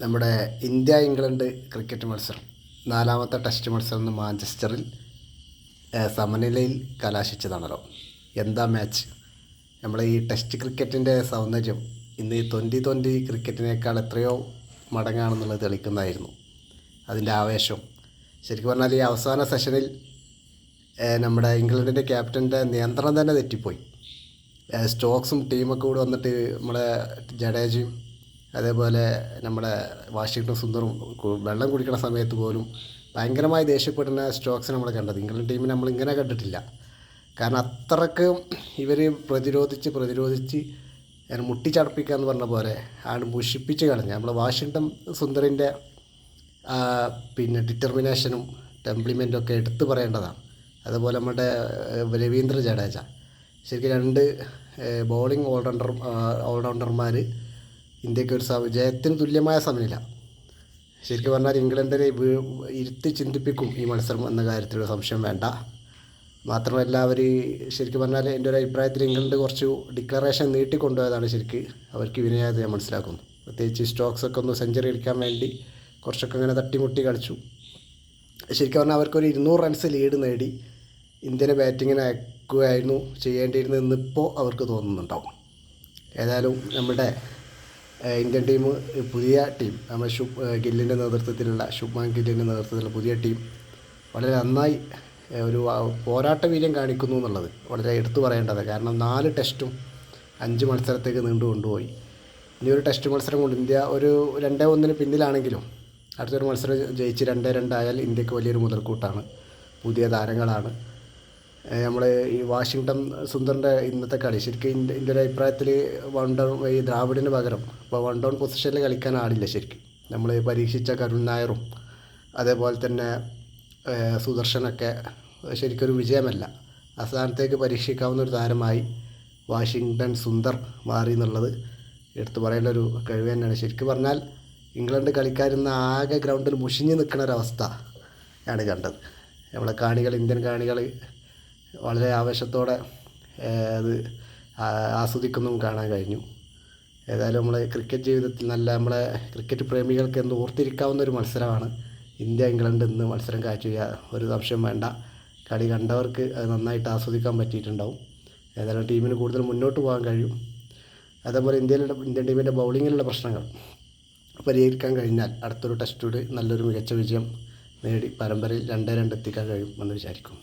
നമ്മുടെ India England cricket മത്സരം നാലാമത്തെ ടെസ്റ്റ് മത്സരം ഇന്ന് മാഞ്ചസ്റ്ററിൽ സമനിലയിൽ കലാശിച്ചതാണല്ലോ. എന്താ മാച്ച്! നമ്മളെ ഈ ടെസ്റ്റ് ക്രിക്കറ്റിൻ്റെ സൗന്ദര്യം ഇന്ന് ഈ 2020 ക്രിക്കറ്റിനേക്കാൾ എത്രയോ മടങ്ങാണെന്നുള്ളത് തെളിക്കുന്നതായിരുന്നു. അതിൻ്റെ ആവേശം ശരിക്കും പറഞ്ഞാൽ ഈ അവസാന സെഷനിൽ നമ്മുടെ ഇംഗ്ലണ്ടിൻ്റെ ക്യാപ്റ്റൻ്റെ നിയന്ത്രണം തന്നെ തെറ്റിപ്പോയി. സ്റ്റോക്സും ടീമൊക്കെ കൂടെ വന്നിട്ട് നമ്മളെ ജഡേജയും അതേപോലെ നമ്മുടെ വാഷിങ്ടൺ സുന്ദറും വെള്ളം കുടിക്കുന്ന സമയത്ത് പോലും ഭയങ്കരമായി ദേഷ്യപ്പെടുന്ന സ്റ്റോക്സിനെ നമ്മൾ കണ്ടത്. ഇംഗ്ലണ്ട് ടീമിനെ നമ്മൾ ഇങ്ങനെ കണ്ടിട്ടില്ല. കാരണം അത്രയ്ക്ക് ഇവർ പ്രതിരോധിച്ച് മുട്ടിച്ചടപ്പിക്കുക എന്ന് പറഞ്ഞ പോലെ ആണ് മുഷിപ്പിച്ച് കളഞ്ഞ്. നമ്മൾ വാഷിങ്ടൺ സുന്ദറിൻ്റെ ഡിറ്റർമിനേഷനും ടെംപ്ലിമെൻറ്റും ഒക്കെ എടുത്തു പറയേണ്ടതാണ്. അതുപോലെ നമ്മുടെ രവീന്ദ്ര ജഡേജ ശരിക്കും രണ്ട് ബോളിംഗ് ഓൾറൗണ്ടർമാർ ഇന്ത്യക്ക് ഒരു വിജയത്തിന് തുല്യമായ സമനില. ശരിക്കും പറഞ്ഞാൽ ഇംഗ്ലണ്ടിനെ ഇരുത്തി ചിന്തിപ്പിക്കും ഈ മത്സരം എന്ന കാര്യത്തിൽ ഒരു സംശയം വേണ്ട. മാത്രമല്ല അവർ ശരിക്കും പറഞ്ഞാൽ എൻ്റെ ഒരു അഭിപ്രായത്തിൽ ഇംഗ്ലണ്ട് കുറച്ച് ഡിക്ലറേഷൻ നീട്ടിക്കൊണ്ടുപോയതാണ് ശരിക്ക് അവർക്ക് വിനയായത് ഞാൻ മനസ്സിലാക്കുന്നു. പ്രത്യേകിച്ച് സ്റ്റോക്സൊക്കെ ഒന്ന് സെഞ്ചുറി അടിക്കാൻ വേണ്ടി കുറച്ചൊക്കെ ഇങ്ങനെ തട്ടിമുട്ടി കളിച്ചു. ശരിക്കും പറഞ്ഞാൽ അവർക്കൊരു 200 റൺസ് ലീഡ് നേടി ഇന്ത്യനെ ബാറ്റിങ്ങിന് അയക്കുകയായിരുന്നു ചെയ്യേണ്ടിയിരുന്നതെന്ന് ഇപ്പോൾ അവർക്ക് തോന്നുന്നുണ്ടാവും. ഏതായാലും നമ്മുടെ ഇന്ത്യൻ ടീം പുതിയ ടീം നമ്മുടെ ശുഭ്മാൻ ഗില്ലിൻ്റെ നേതൃത്വത്തിലുള്ള പുതിയ ടീം വളരെ നന്നായി ഒരു പോരാട്ട വീര്യം കാണിക്കുന്നു എന്നുള്ളത് വളരെ എടുത്തു പറയേണ്ടത്. കാരണം 4 ടെസ്റ്റും 5 മത്സരത്തേക്ക് നീണ്ടു കൊണ്ടുപോയി. ഇനി ഒരു ടെസ്റ്റ് മത്സരം കൊണ്ട് ഇന്ത്യ ഒരു 2-1 പിന്നിലാണെങ്കിലും അടുത്തൊരു മത്സരം ജയിച്ച് 2-2 ആയാൽ ഇന്ത്യക്ക് വലിയൊരു മുതൽക്കൂട്ടാണ്. പുതിയ താരങ്ങളാണ്. നമ്മൾ ഈ വാഷിങ്ടൺ സുന്ദറിൻ്റെ ഇന്നത്തെ കളി ശരിക്കും എൻ്റെ ഒരു അഭിപ്രായത്തിൽ ഈ ദ്രാവിഡിന് പകരം ഇപ്പോൾ 1 ഡൗൺ പൊസിഷനിൽ കളിക്കാൻ ആളില്ല. ശരിക്കും നമ്മൾ പരീക്ഷിച്ച കരുൺ നായറും അതേപോലെ തന്നെ സുദർശനൊക്കെ ശരിക്കൊരു വിജയമല്ല. ആ സ്ഥാനത്തേക്ക് പരീക്ഷിക്കാവുന്ന ഒരു താരമായി വാഷിങ്ടൺ സുന്ദർ മാറി എന്നുള്ളത് എടുത്തു പറയേണ്ട ഒരു കഴിവ് തന്നെയാണ്. ശരിക്കും പറഞ്ഞാൽ ഇംഗ്ലണ്ട് കളിക്കാരുന്ന ആകെ ഗ്രൗണ്ടിൽ മുഷിഞ്ഞ് നിൽക്കുന്ന ഒരവസ്ഥ ആണ് കണ്ടത്. നമ്മളെ ഇന്ത്യൻ കാണികൾ വളരെ ആവേശത്തോടെ അത് ആസ്വദിക്കുന്നതും കാണാൻ കഴിഞ്ഞു. ഏതായാലും നമ്മളെ ക്രിക്കറ്റ് ജീവിതത്തിൽ നമ്മളെ ക്രിക്കറ്റ് പ്രേമികൾക്ക് എന്ന് ഓർത്തിരിക്കാവുന്ന ഒരു മത്സരമാണ് ഇന്ത്യ ഇംഗ്ലണ്ട് ഇന്ന് മത്സരം കാഴ്ച. ഒരു സംശയം വേണ്ട, കളി കണ്ടവർക്ക് അത് നന്നായിട്ട് ആസ്വദിക്കാൻ പറ്റിയിട്ടുണ്ടാവും. ഏതായാലും ടീമിന് കൂടുതൽ മുന്നോട്ട് പോകാൻ കഴിയും. അതേപോലെ ഇന്ത്യൻ ടീമിൻ്റെ ബൗളിങ്ങിലുള്ള പ്രശ്നങ്ങൾ പരിഹരിക്കാൻ കഴിഞ്ഞാൽ അടുത്തൊരു ടെസ്റ്റോട് നല്ലൊരു മികച്ച വിജയം നേടി പരമ്പരയിൽ 2-2 എത്തിക്കാൻ കഴിയും എന്ന് വിചാരിക്കും.